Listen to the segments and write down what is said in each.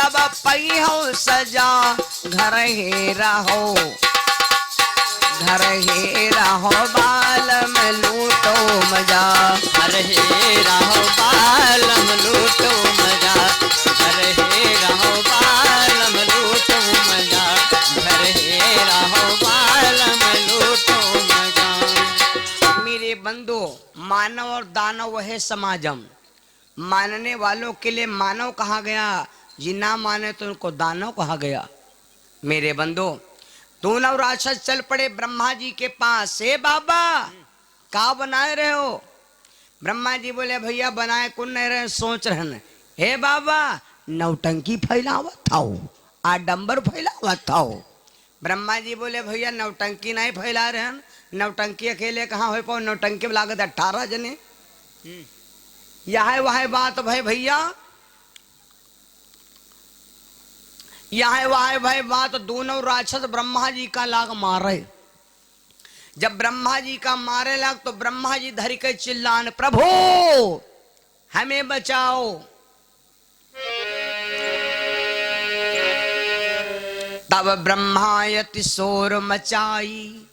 अब पई हो सजा, घर ही रहो, घर ही रहो बालम लूटो मजा, घर ही रहो बालम लूटो मजा, घर ही रहो बालम लूटो मजा, घर ही रहो बालम लूटो मजा। मेरे बंधु, मानव और दानव है समाजम। मानने वालों के लिए मानव कहा गया, जी ना माने तो उनको दानव कहा गया। मेरे बंधु, दोनों राक्षस चल पड़े ब्रह्मा जी के पास। हे बाबा, का बनाए रहे हो? ब्रह्मा जी बोले भैया बनाए कुन नहीं रहे, सोच रहे हैं। हे बाबा, नौटंकी फैलावत था, आडंबर फैलावत था। ब्रह्मा जी बोले भैया नौटंकी नहीं फैला रहे हैं, नौटंकी अकेले कहाँ हो पाओ, नौटंकी में लागत 18 जने। यह वह बात भाई भैया, यह वह भाई बात, दोनों राक्षस ब्रह्मा जी का लाग मारे। जब ब्रह्मा जी का मारे लाग तो ब्रह्मा जी धर के चिल्लान, प्रभु हमें बचाओ। तब ब्रह्मायति शोर मचाई,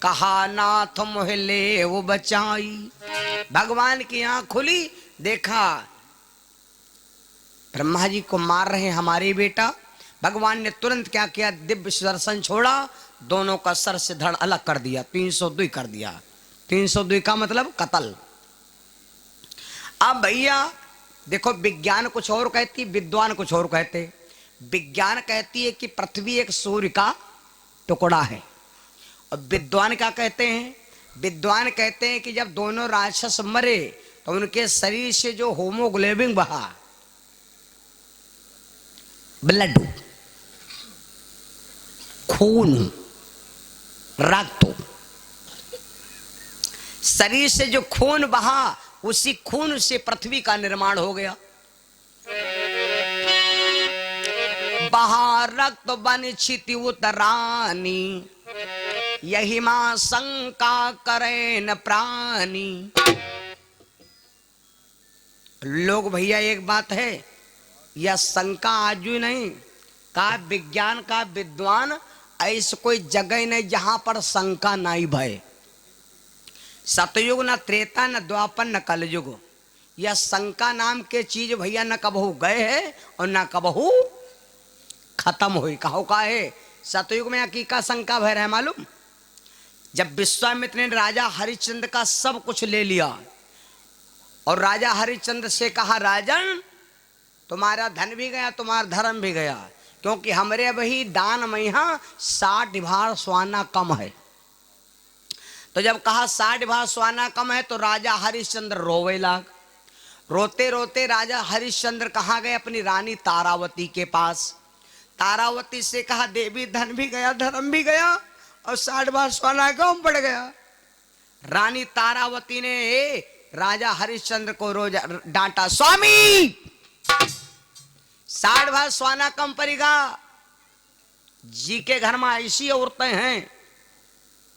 कहा नाथ मोहले वो बचाई। भगवान की आंख खुली, देखा ब्रह्मा जी को मार रहे हमारे बेटा। भगवान ने तुरंत क्या किया, दिव्य सुदर्शन छोड़ा, दोनों का सर से धड़ अलग कर दिया, 302 कर दिया। 302 का मतलब कत्ल। अब भैया देखो, विज्ञान कुछ और कहती, विद्वान कुछ और कहते। विज्ञान कहती है कि पृथ्वी एक सूर्य का टुकड़ा है, और विद्वान क्या कहते हैं? विद्वान कहते हैं कि जब दोनों राक्षस मरे तो उनके शरीर से जो होमोग्लोबिन बहा, ब्लड, खून, रक्त, शरीर से जो खून बहा, उसी खून से पृथ्वी का निर्माण हो गया। बहा रक्त बन छिति उतरानी, यही मां शंका करे न प्राणी। लोग भैया एक बात है, यह शंका आज ही नहीं, का विज्ञान का विद्वान ऐसे कोई जगह नहीं जहां पर शंका नहीं भय। सतयुग न त्रेता न द्वापर न कलयुग, यह शंका नाम के चीज भैया न कबहू गए है और न कबहू खत्म हुई। कहो का है, सतयुग में की का शंका भय रहे मालूम? जब विश्वामित्र ने राजा हरिश्चंद्र का सब कुछ ले लिया और राजा हरिश्चंद्र से कहा, राजन तुम्हारा धन भी गया, तुम्हारा धर्म भी गया, क्योंकि हमरे वही दान में यहाँ 60 भार स्वाना कम है। तो जब कहा 60 भार स्वाना कम है तो राजा हरिश्चंद्र रोवे लाग। रोते रोते राजा हरिश्चंद्र कहाँ गए? अपनी रानी तारावती के पास। तारावती से कहा, देवी धन भी गया, धर्म भी गया और 60 भार सोना कम पड़ गया। रानी तारावती ने राजा हरिश्चंद्र को रोज डांटा, स्वामी 60 भार सोना कम पड़ेगा, जी के घर में ऐसी औरतें हैं,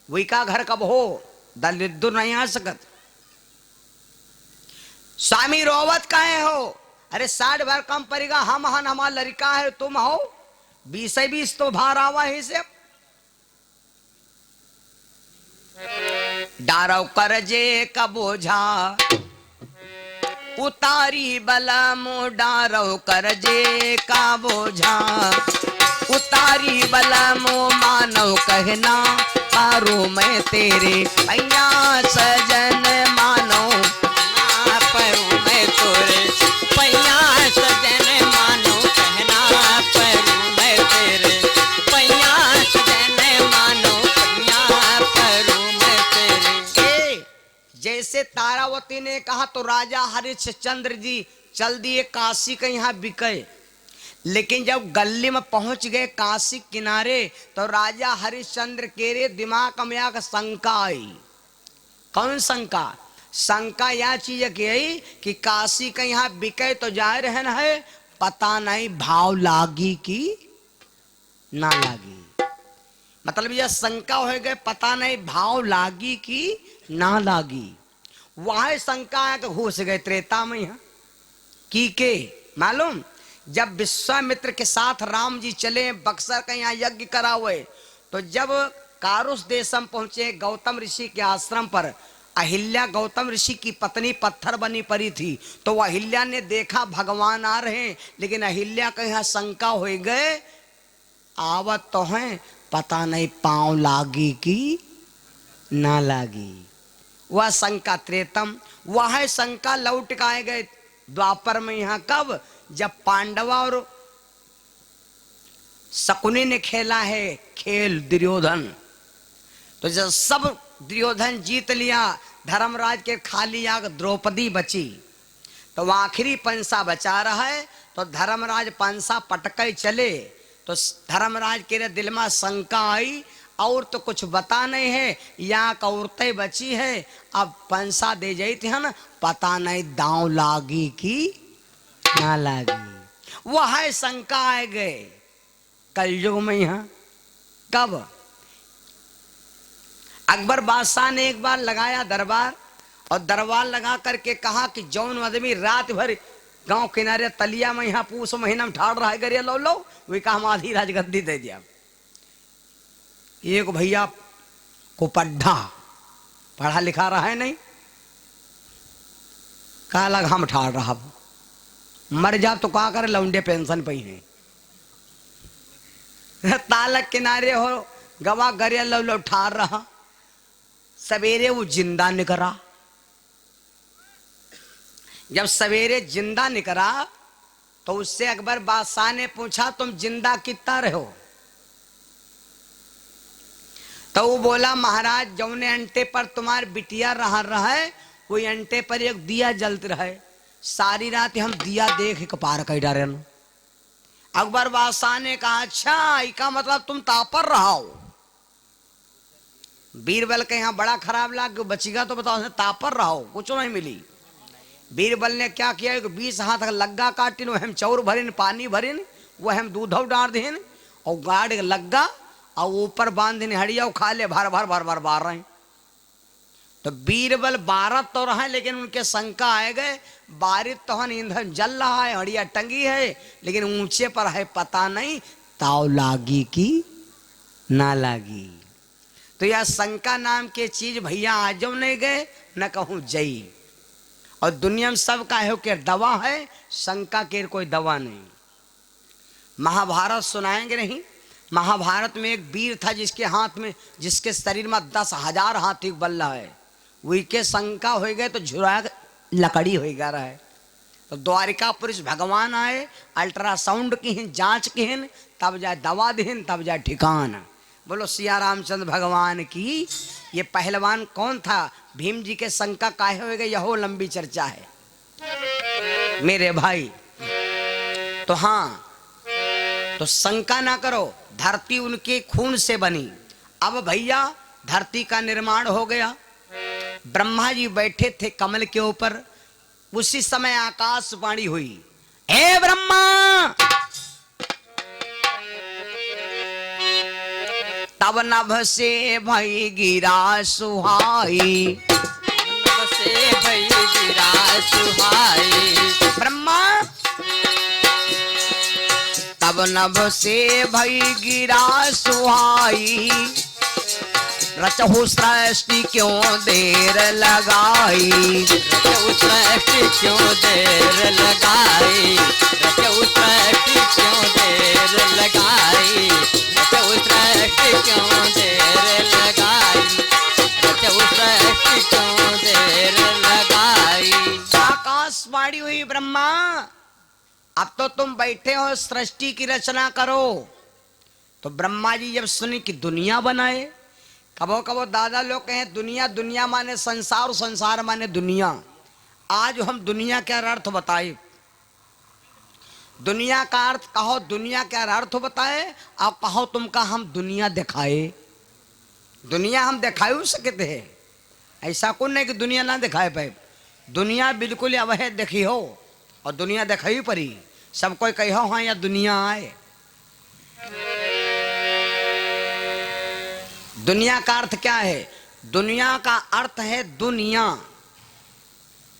वही का घर कब हो, दलित नहीं आ सकत। स्वामी रोवत काहे हो? अरे 60 भार कम पड़ेगा, हम हन हमारा लड़का है, तुम हो 20 तो भार आवा ही से। डारो करजे का बोझा उतारी बलमो, डारो करजे का बोझा उतारी बलमो, मानव कहना पारो मैं तेरे पैया सजन, मानो परू मैं तोरे पैया सजन, मानो कहना परू मैं तेरे पैया सजन, मानो पैया परू मैं तेरे। जैसे तारावती ने कहा तो राजा हरिश्चंद्र जी चल दिए काशी के यहाँ बिके। लेकिन जब गली में पहुंच गए काशी किनारे तो राजा हरिश्चंद्र के रे दिमाग में आकर शंका आई। कौन शंका? शंका यह चीज की कि काशी के यहाँ बिके तो जा रहन है, पता नहीं भाव लागी कि ना लागी। मतलब यह शंका हो गए, पता नहीं भाव लागी कि ना लागी। वह शंका है कि घुस गए त्रेता में यहाँ की के मालूम जब विश्वामित्र के साथ राम जी चले बक्सर का यहाँ यज्ञ करा हुए, तो जब कारुस देशम पहुंचे गौतम ऋषि के आश्रम पर, अहिल्या गौतम ऋषि की पत्नी पत्थर बनी पड़ी थी, तो वह अहिल्या ने देखा भगवान आ रहे हैं, लेकिन अहिल्या का यहाँ शंका हो गए, आवत तो हैं पता नहीं पांव लागी कि ना लागी। वह शंका त्रेतम, वह शंका लौट के आए गए द्वापर में। यहाँ कब? जब पांडवा और शकुनी ने खेला है खेल दुर्योधन, तो जब सब दुर्योधन जीत लिया, धर्मराज के खाली आग द्रौपदी बची, तो वह आखिरी पंसा बचा रहा है, तो धर्मराज पंसा पटके चले, तो धर्मराज के दिल में शंका आई, और तो कुछ बता नहीं है, यहाँ का औरतें बची है, अब पंसा दे जाती है ना, पता नहीं दांव लागी कि ना लागी। वह शंका आ गए कलयुग में। यहाँ कब? अकबर बादशाह ने एक बार लगाया दरबार, और दरबार लगा करके कहा कि जौन आदमी रात भर गांव किनारे तलिया में यहाँ पूस महीना में ठाड़ रहा है गरिया लो लो, वही कहा हम आधी राजगद्दी दे दिया। एक भैया को पढ़ा पढ़ा लिखा रहा है नहीं, कहा लग हम ठाड़ रहा, मर जा तो कहा करे लौंडे पेंशन पे है। तालक किनारे हो गवा गरिया लो लो ठाड़ रहा, सवेरे वो जिंदा निकला। जब सवेरे जिंदा निकला तो उससे अकबर बादशाह ने पूछा तुम जिंदा कितना रहे हो? तो वो बोला महाराज जौने अंटे पर तुम्हारे बिटिया रहा है वही अंटे पर एक दिया जलते रहे, सारी रात हम दिया देख के पार कर डारे। अकबर बादशाह ने कहा अच्छा इसका मतलब तुम तापर रहा हो। बीरबल के यहाँ बड़ा खराब लगा, बचेगा तो बताओ, तापर रहा हो, कुछ नहीं मिली। बीरबल ने क्या किया, 20 हाथ लग्गा काटिन, वह हम चौर भरिन पानी भरिन, वह हम दूध डाल दिन और गाड़ लग्गा और ऊपर बांध दिन हड़िया खा ले, भर भर भर भर बार रहे। तो बीरबल बारत तो रहे, लेकिन उनके शंका आए गए, बारित तो हन ईंधन जल रहा है, हड़िया टंगी है, लेकिन ऊंचे पर है, पता नहीं ताव लागी कि ना लागी। तो यह शंका नाम के चीज भैया आजम नहीं गए न कहूं जई। और दुनिया में सब का है कि दवा है, शंका के कोई दवा नहीं। महाभारत सुनाएंगे नहीं? महाभारत में एक वीर था जिसके हाथ में, जिसके शरीर में 10,000 हाथी बल्ला है, वही के शंका हो गए तो झुरा लकड़ी हो गया रहा है। तो द्वारिका पुरुष भगवान आए, अल्ट्रासाउंड की हिन, जांच की हिन, तब जाए दवा दिहिन, तब जाए ठिकान। बोलो सिया रामचंद्र भगवान की। ये पहलवान कौन था? भीम जी के शंका काहे हो गए, यहो लंबी चर्चा है मेरे भाई। तो हाँ, तो शंका ना करो, धरती उनके खून से बनी। अब भैया धरती का निर्माण हो गया, ब्रह्मा जी बैठे थे कमल के ऊपर, उसी समय आकाशवाणी हुई, हे ब्रह्मा। तब नभ से भई गिरा सुहाई, नभ से भई गिरा सुहाई। ब्रह्मा तब नभ से भई गिरा सुहाई, रचहु सृष्टि क्यों देर लगाई, रचहु सृष्टि क्यों देर लगाई, रचहु सृष्टि क्यों देर लगाई, रचहु सृष्टि क्यों देर लगाई, रचहु सृष्टि क्यों देर लगाई। आकाशवाणी हुई, ब्रह्मा अब तो तुम बैठे हो, सृष्टि की रचना करो। तो ब्रह्मा जी जब सुनी कि दुनिया बनाए, कबो कबो दादा लोग कहें दुनिया, दुनिया माने संसार, संसार माने दुनिया। आज हम दुनिया का अर्थ बताए, दुनिया का अर्थ कहो, दुनिया का अर्थ बताए, अब कहो तुमका हम दुनिया दिखाए। दुनिया हम दिखाई हो सकते हैं, ऐसा कौन नहीं कि दुनिया ना दिखाए पाए। दुनिया बिल्कुल अवैध देखी हो, और दुनिया दिखाई पड़ी, सब कोई कहो हाँ या दुनिया आए। दुनिया का अर्थ क्या है? दुनिया का अर्थ है दुनिया।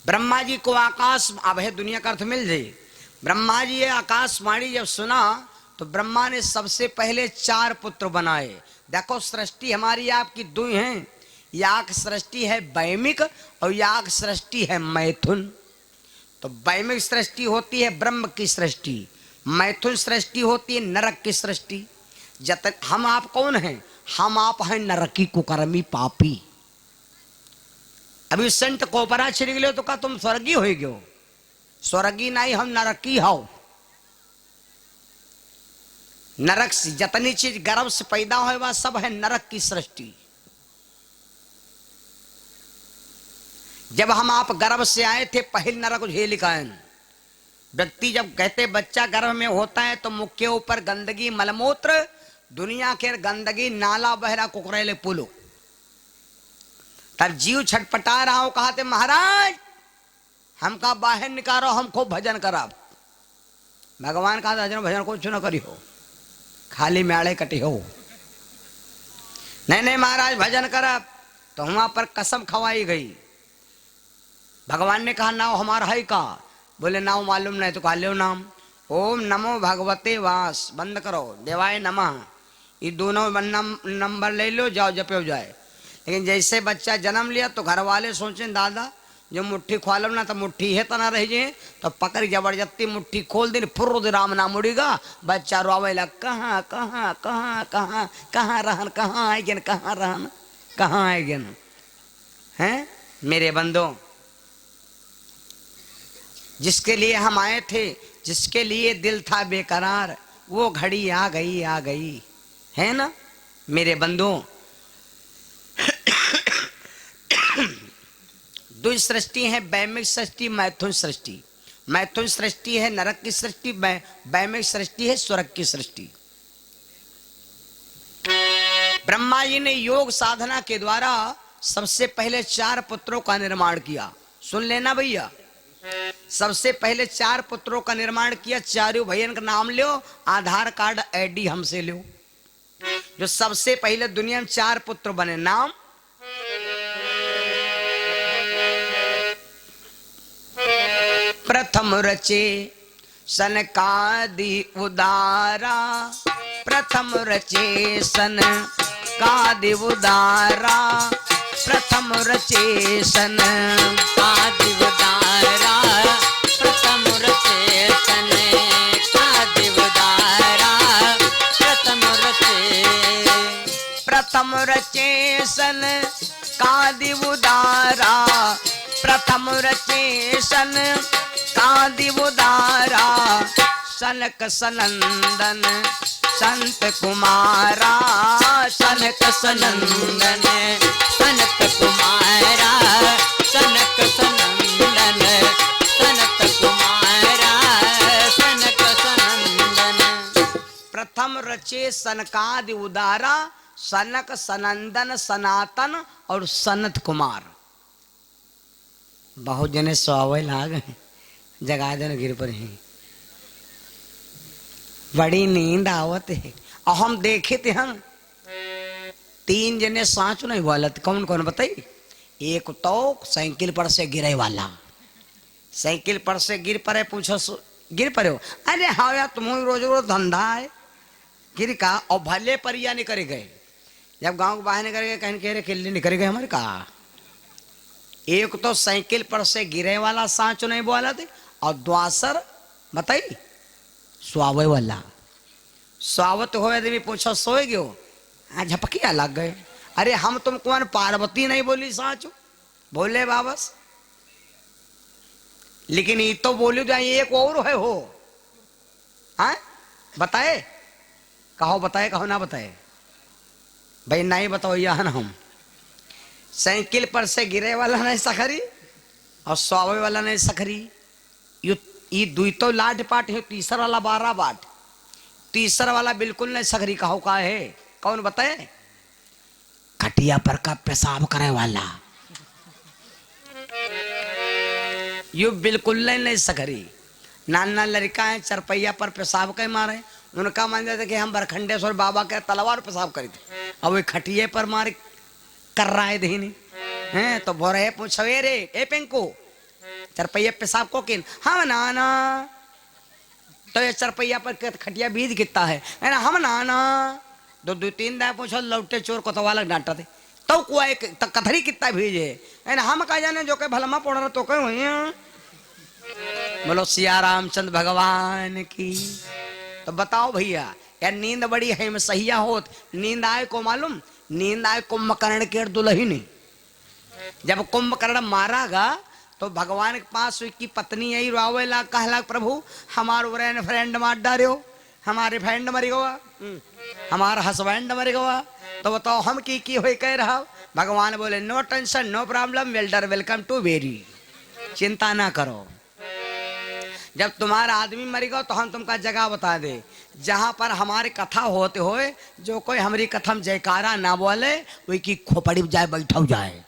ब्रह्मा जी को आकाश, अब है दुनिया का अर्थ मिल जाए, ब्रह्मा जी ये आकाशवाणी जब सुना तो ब्रह्मा ने सबसे पहले 4 पुत्र बनाए। देखो सृष्टि हमारी आपकी दो हैं, याग सृष्टि है वैमिक और याग सृष्टि है मैथुन। तो वैमिक सृष्टि होती है ब्रह्म की सृष्टि, मैथुन सृष्टि होती है नरक की सृष्टि। जतन हम आप कौन हैं? हम आप हैं नरकी कुकर्मी पापी। अभी संत कोपरा छिड़ गए तो का तुम स्वर्गीय हो गयो? स्वर्गीय नहीं, हम नरकी हो। नरक से जतनी चीज गर्भ से पैदा होए वह सब है नरक की सृष्टि। जब हम आप गर्भ से आए थे पहले नरक झेल कायन। व्यक्ति जब कहते बच्चा गर्भ में होता है तो मुख के ऊपर गंदगी मलमूत्र, दुनिया के गंदगी नाला बहरा कुकरेले पुलो। तब जीव छटपटा रहा हो, कहा थे महाराज हमका बाहर निकालो, हमको भजन कराब। भगवान कहा था भजन कुछ न करी हो, खाली म्याड़े कटी हो। नहीं नहीं महाराज भजन करब। तो वहां पर कसम खवाई गई। भगवान ने कहा नाव हमारा है का? बोले नाव मालूम नहीं। तो कहा लो नाम, ओम नमो भगवते वास, बंद करो, देवाय नमः, ये दोनों नंबर ले लो, जाओ जपे जाए। लेकिन जैसे बच्चा जन्म लिया तो घर वाले सोचे दादा जो मुट्ठी खोलम ना तो मुट्ठी है तना रह जाए, तो पकड़ जबरदस्ती मुट्ठी खोल दी, फुर्र राम नाम उड़ेगा। बच्चा रोवे लग, कहाँ कहाँ कहाँ कहाँ कहाँ रहन, कहाँ आएगन, कहाँ रहन, कहाँ आएगन। हैं मेरे बंदो, जिसके लिए हम आए थे, जिसके लिए दिल था बेकरार, वो घड़ी आ गई है ना मेरे बंदो। दो सृष्टि है, वैमिक सृष्टि, मैथुन सृष्टि। मैथुन सृष्टि है नरक की सृष्टि, वैमिक सृष्टि है स्वर्ग की सृष्टि। ब्रह्मा जी ने योग साधना के द्वारा सबसे पहले 4 पुत्रों का निर्माण किया। सुन लेना भैया, सबसे पहले 4 पुत्रों का निर्माण किया। चारों भैया का नाम लो, आधार कार्ड आईडी हमसे लो। जो सबसे पहले दुनिया में 4 पुत्र बने, नाम प्रथम रचे सनकादि उदारा, प्रथम रचे सनकादि उदारा, प्रथम रचे सनकादि उदारा, प्रथम रचे सनकादि उदारा, प्रथम रचे सनकादि उदारा, प्रथम रचे सनकादि उदारा, सनक सनंदन संत कुमारा, सनक सनंदन सनत कुमारा, सनक सनंदन सनत कुमारा, सनक सनंदन। प्रथम रचे सनकादि उदारा, सनक सनंदन सनातन और सनत कुमार। बहुत जने स्वावे लाग जगा जन गिर पर ही, बड़ी नींद आवत है। और हम देखे थे, हम 3 जने सांच नहीं बोलत। कौन कौन बताई? एक तो साइकिल पर से गिरे वाला, साइकिल पर से गिर पड़े, पूछो गिर पड़े हो? अरे हाँ यार तुम रोज रोज धंधा है गिर का। और भले परिया नहीं करे गए, जब गांव के बाहर निकल गए कहीं कह रहे किले निकल गए हमारे का। एक तो साइकिल पर से गिरे वाला सांच नहीं बोला थे, और द्वासर बताई स्वावे वाला। स्वावत होए देवी पूछो सोए गयो, झपकिया लग गए। अरे हम तुम कौन पार्वती नहीं बोली सांचो? बोले वापस, लेकिन ये तो बोली तो एक और है हो। हाँ बताए, कहो बताए, कहो ना बताए भाई, नहीं बताओ यह ना। हम साइकिल पर से गिरे वाला नहीं सखरी और स्वावे वाला नहीं सखरी। ये दुई तो लाट पाट है, तीसरा वाला 12 बाट, तीसरा वाला बिल्कुल नहीं सखरी। कहो का है? कौन बताए? खटिया पर का पेशाब करे वाला, यू बिल्कुल नहीं सखरी। नाना लड़का है, चरपैया पर पेशाब के मारे, उनका मान जाते कि हम बरखंडेश्वर बाबा के तलवार पेशाब करी थे, अब वो खटिए पर मार कर रहा है दही हैं। तो भोरे पूछवे रे ए पेंको चरपैया पेशाब को किन? हाँ नाना तो ये चरपैया पर खटिया बीज गिरता है ना हम ना दो दो तीन दाए पूछो लौटे चोर को तो वाला डांटा दे तो कुआ कथरी कितना भीजे है ना हम कह जाने जो के भलमा पड़ रहा तो कह वही बोलो सिया रामचंद्र भगवान की। तो बताओ भैया यार नींद बड़ी है में सहिया होत नींद आए को मालूम नींद आए कुंभकर्ण के दुल्हन जब कुंभकर्ण मारागा तो भगवान के पास उसकी पत्नी यही रोवेला कहला प्रभु हमारे फ्रेंड मार डालो हमारे फ्रेंड मर गवा हमारा हस्बैंड मर गवा तो बताओ हम की हो कह रहा भगवान बोले no tension no problem welder welcome to very चिंता ना करो जब तुम्हारा आदमी मरेगा तो हम तुमका जगह बता दे जहां पर हमारे कथा होते होए जो कोई हमारी कथा में जयकारा ना बोले वही की खोपड़ी जाए बैठा जाए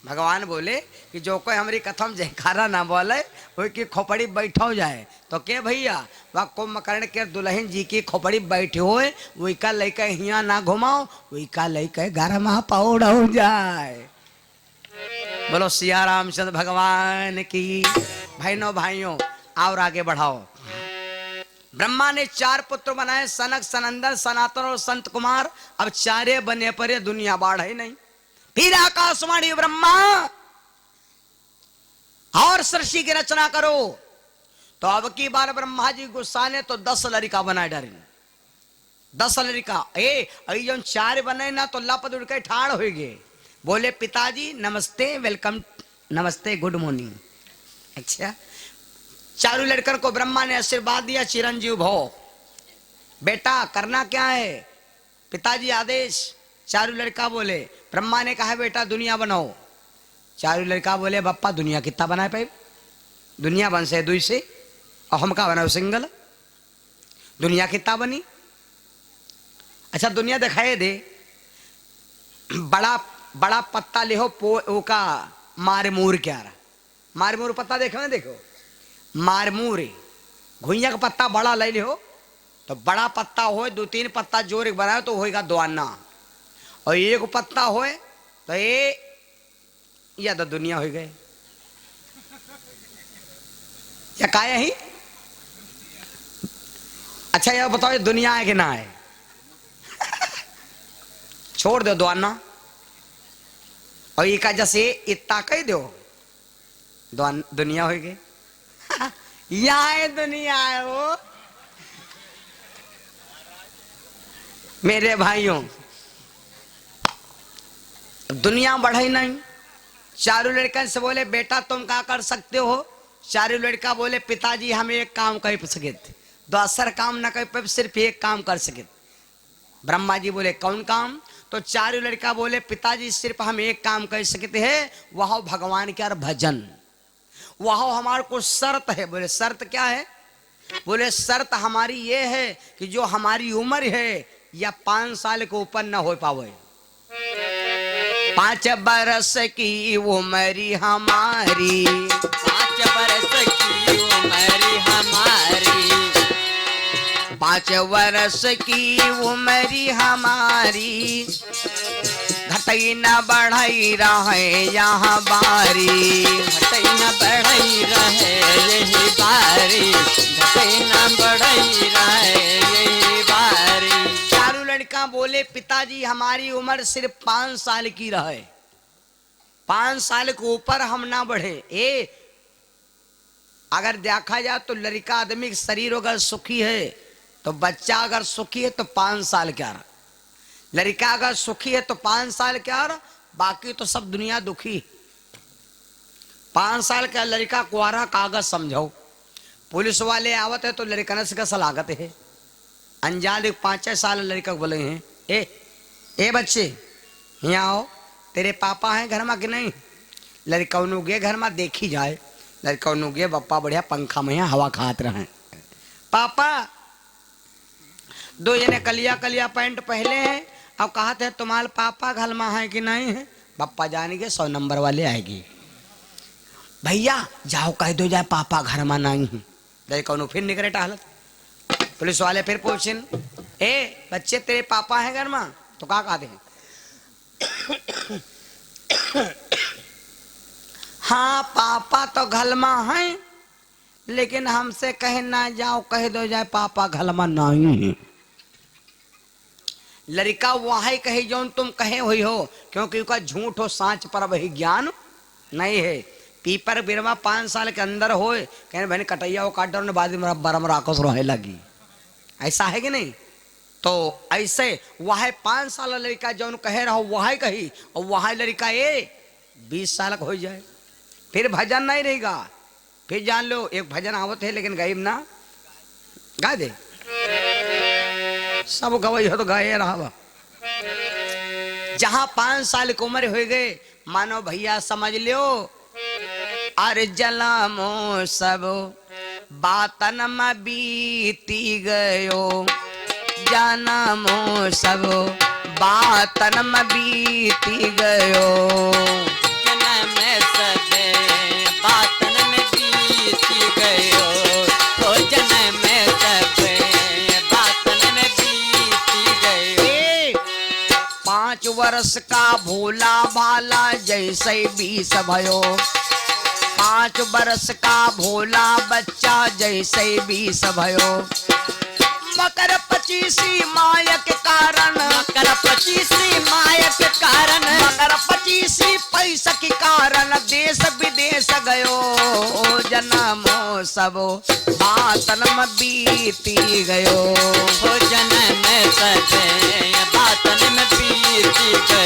भगवान बोले कि जो कोई हमारी कथा में जयकारा ना बोले वही की खोपड़ी बैठा जाए तो के भैया वह कुंभकर्ण के दुल्हन जी की खोपड़ी बैठे हुए वही का लेके हिया ना घुमाओ वही का लेके गरमा पौड़ हो जाए। बोलो सिया रामचंद्र भगवान की। भाइयों भाइयों और आगे बढ़ाओ। ब्रह्मा ने 4 पुत्र बनाए सनक सनंदन सनातन और संत कुमार। अब 4 बने पर ये दुनिया बाढ़ ही नहीं। फिर आकाशवाणी ब्रह्मा और सृष्टि की रचना करो। तो अब की बार ब्रह्मा जी गुस्सा ने तो 10 लड़का बनाए डारे 10 लड़का जो 4 बने ना तो लपद उड़ के ठाड़ हो गए। बोले पिताजी नमस्ते वेलकम नमस्ते गुड मॉर्निंग। अच्छा 4 लड़कर को ब्रह्मा ने आशीर्वाद दिया चिरंजीव भव। बेटा करना क्या है पिताजी आदेश। 4 लड़का बोले ब्रह्मा ने कहा बेटा दुनिया बनाओ। 4 लड़का बोले बप्पा दुनिया कितना बनाए पाए दुनिया बन से 2 से और हम का बनाओ सिंगल दुनिया कितना बनी। अच्छा दुनिया दिखाए दे बड़ा बड़ा पत्ता ले हो पो का मारमूर क्या रहा मारमूर पत्ता देखो ना देखो मारमूर घुइया का पत्ता बड़ा ले ले हो तो बड़ा पत्ता हो 2-3 पत्ता जोर एक बनाए तो होएगा दोआना और 1 पत्ता होए तो ये या तो दुनिया हो गए या काया ही। अच्छा ये बताओ ये दुनिया है कि ना है छोड़ दो दोआना और ये का जैसे इतना कह दो दुनिया हो गई यहाँ है दुनिया है वो। मेरे भाइयों दुनिया बढ़ी नहीं। 4 लड़का से बोले बेटा तुम क्या कर सकते हो। 4 लड़का बोले पिताजी हम एक काम कर सके थे 2 काम ना कर सिर्फ एक काम कर सके। ब्रह्मा जी बोले कौन काम। तो 4 लड़का बोले पिताजी सिर्फ हम एक काम कर सकते हैं वह भगवान के भजन वह हमारे को शर्त है। बोले शर्त क्या है। बोले शर्त हमारी ये है कि जो हमारी उम्र है या 5 साल के ऊपर न हो पावे। 5 बरस की उम्र हमारी 5 बरस की उम्र हमारी 5 वर्ष की उम्र हमारी घटई न बढ़ई रहे यहाँ बारी घटई न बढ़ई रहे यही बारी घटई न बढ़ई रहे यही बारी। 4 लड़का बोले पिताजी हमारी उम्र सिर्फ 5 साल की रहे 5 साल के ऊपर हम ना बढ़े। अगर देखा जाए तो लड़का आदमी का शरीर अगर सुखी है तो बच्चा अगर सुखी है तो 5 साल क्या रहा। लड़का अगर सुखी है तो 5 साल क्या रहा बाकी तो सब दुनिया दुखी। 5 साल का लड़का कुआरा कागज समझो। पुलिस वाले आवत है तो लड़कन से का सलागत है। अनजान 5 साल लड़का बोले हैं ए बच्चे यहाँ आओ तेरे पापा हैं घर में कि नहीं। लड़का गे घर में देखी जाए लड़का गे पप्पा बढ़िया पंखा में हवा खात रहे। पापा 2 जने कलिया कलिया पैंट पहले हैं अब कहा थे तुम्हारे पापा घर में है कि नहीं है। पप्पा जानेंगे 100 नंबर वाले आएगी। भैया जाओ कह दो जाए पापा घर में नहीं है। लड़का फिर निकले टहलत। पुलिस वाले फिर पूछें बच्चे तेरे पापा हैं घर में तो क्या कहते हैं हाँ पापा तो घर में हैं लेकिन हमसे कहे ना जाओ, कह दो जाए पापा घलमा नहीं। लड़का वही कही जो तुम कहे हुई हो, क्योंकि उसका झूठ हो सांच पर वही ज्ञान नहीं है। पीपर बिरवा 5 साल के अंदर हो, कहने बहन कटैया वो काट दो, बाद में बरम राकोस रोहे लगी, ऐसा है कि नहीं? तो ऐसे वह 5 साल लड़का जो कहे रहो वह कही, और वह लड़का ये 20 साल का हो जाए, फिर भजन नहीं रहेगा। फिर जान लो एक भजन आवत है लेकिन गायब ना गा दे, सब गवई हो तो गाये रहा। जहां 5 साल की उम्र हो गए, मानो भैया समझ लियो, अरे जलामो सब बातन में बीती गयो, जानमो सब बातन में बीती गयो। जन्म सब बातन में बीती गयो, तो जन्म सब बातन में बीती गयो। 5 वर्ष का भोला भाला जैसे 20 भयो, 5 वर्ष का भोला बच्चा जैसे 20 भयो। मकर 25 माया के कारण, मकर 25 माया के कारण, मकर 25 पैसा के कारण देश विदेश गयो, जन्मो सब बातन में बीती गयो। हो जन्म सब बातन में बीती गयो।